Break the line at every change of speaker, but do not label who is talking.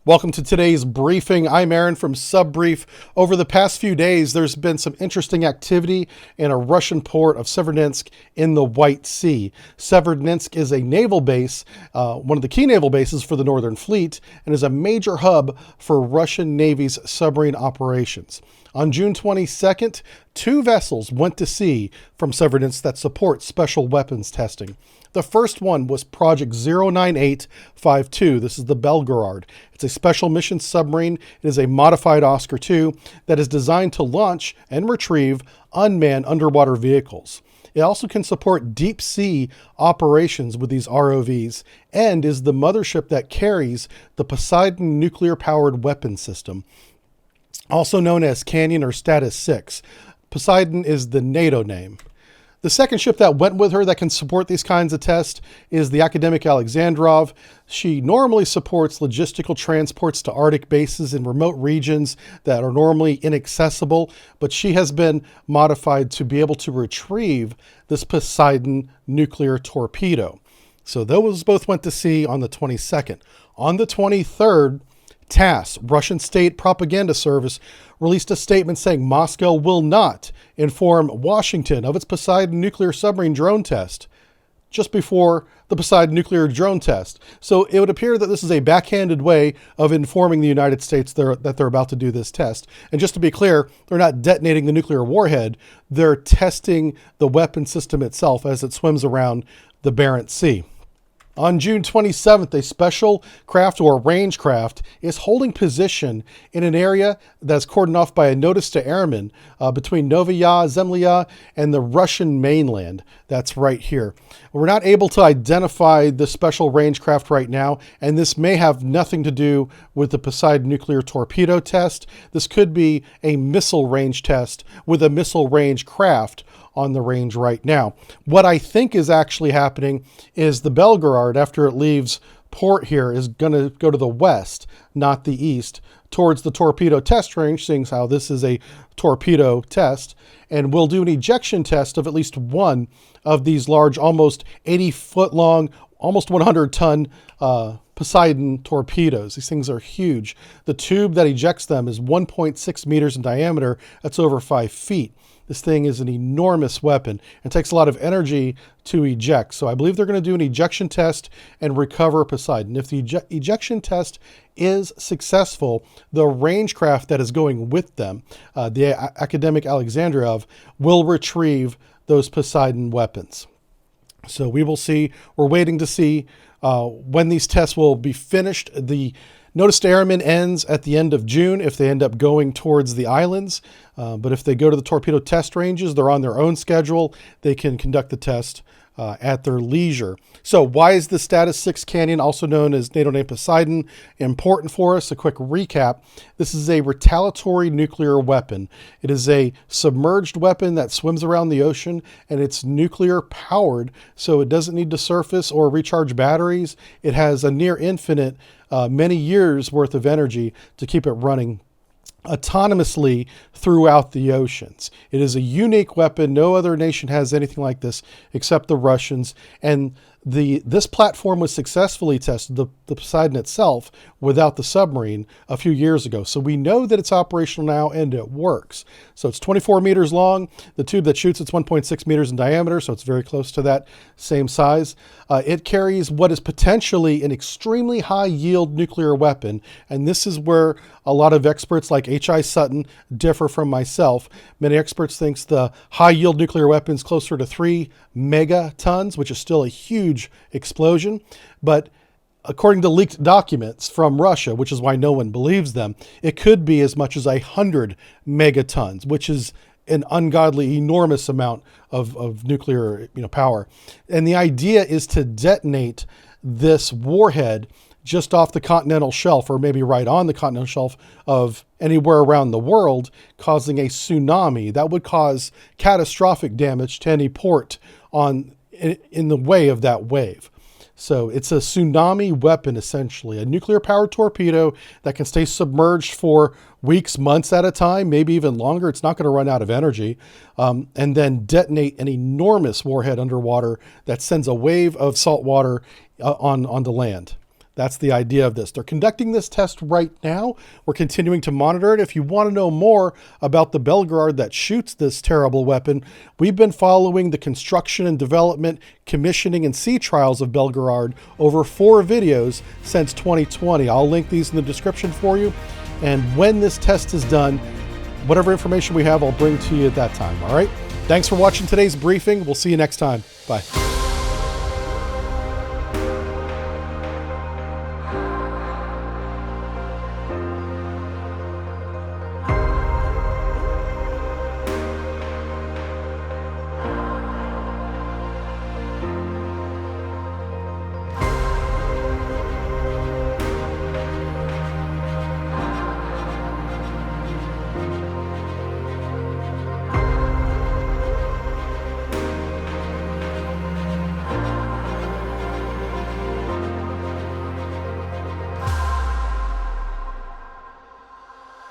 Welcome to today's briefing. I'm Aaron from Subbrief. Over the past few days, there's been some interesting activity in a Russian port of Severodvinsk in the White Sea. Severodvinsk is a naval base, one of the key naval bases for the Northern Fleet, and is a major hub for Russian Navy's submarine operations. On June 22nd, 2 vessels went to sea from Severodvinsk that support special weapons testing. The first one was Project 09852. This is the Belgorod. It's a special mission submarine. It is a modified Oscar II that is designed to launch and retrieve unmanned underwater vehicles. It also can support deep sea operations with these ROVs and is the mothership that carries the Poseidon nuclear-powered weapon system, also known as Kanyon or Status-6. Poseidon is the NATO name. The second ship that went with her that can support these kinds of tests is the academic Alexandrov. She normally supports logistical transports to Arctic bases in remote regions that are normally inaccessible, but she has been modified to be able to retrieve this Poseidon nuclear torpedo. So those both went to sea on the 22nd. On the 23rd, TASS, Russian State Propaganda Service, released a statement saying Moscow will not inform Washington of its Poseidon nuclear submarine drone test just before the Poseidon nuclear drone test. So it would appear that this is a backhanded way of informing the United States that they're about to do this test. And just to be clear, they're not detonating the nuclear warhead. They're testing the weapon system itself as it swims around the Barents Sea. On June 27th, a special craft or range craft is holding position in an area that's cordoned off by a notice to airmen between Novaya Zemlya and the Russian mainland. That's right here. We're not able to identify the special range craft right now, and this may have nothing to do with the Poseidon nuclear torpedo test. This could be a missile range test with a missile range craft on the range right now. What I think is actually happening is the Belgorod, after it leaves port here, is going to go to the west, not the east, towards the torpedo test range, seeing how this is a torpedo test, and we'll do an ejection test of at least one of these large, almost 80-foot long, almost 100-ton Poseidon torpedoes. These things are huge. The tube that ejects them is 1.6 meters in diameter. That's over 5 feet. This thing is an enormous weapon and takes a lot of energy to eject. So I believe they're going to do an ejection test and recover Poseidon. If the ejection test is successful, the range craft that is going with them, the academic Alexandrov, will retrieve those Poseidon weapons. So we will see. We're waiting to see when these tests will be finished. The notice to airmen ends at the end of June if they end up going towards the islands. But if they go to the torpedo test ranges, they're on their own schedule. They can conduct the test at their leisure. So why is the Status-6 Kanyon, also known as NATO name Poseidon, important for us? A quick recap. This is a retaliatory nuclear weapon. It is a submerged weapon that swims around the ocean, and it's nuclear powered, so it doesn't need to surface or recharge batteries. It has a near infinite, many years worth of energy to keep it running autonomously throughout the oceans. It is a unique weapon. No other nation has anything like this except the Russians. And this platform was successfully tested, the Poseidon itself, without the submarine a few years ago. So we know that it's operational now and it works. So it's 24 meters long. The tube that shoots it's 1.6 meters in diameter, so it's very close to that same size. It carries what is potentially an extremely high yield nuclear weapon. And this is where a lot of experts like H.I. Sutton differ from myself. Many experts think the high yield nuclear weapon is closer to 3 megatons, which is still a huge explosion. But according to leaked documents from Russia, which is why no one believes them, it could be as much as 100 megatons, which is an ungodly, enormous amount of nuclear power. And the idea is to detonate this warhead just off the continental shelf, or maybe right on the continental shelf of anywhere around the world, causing a tsunami that would cause catastrophic damage to any port in the way of that wave. So it's a tsunami weapon, essentially, a nuclear-powered torpedo that can stay submerged for weeks, months at a time, maybe even longer. It's not going to run out of energy, and then detonate an enormous warhead underwater that sends a wave of salt water onto land. That's the idea of this. They're conducting this test right now. We're continuing to monitor it. If you want to know more about the Belgrade that shoots this terrible weapon, we've been following the construction and development, commissioning, and sea trials of Belgrade over 4 videos since 2020. I'll link these in the description for you. And when this test is done, whatever information we have, I'll bring to you at that time. All right? Thanks for watching today's briefing. We'll see you next time. Bye.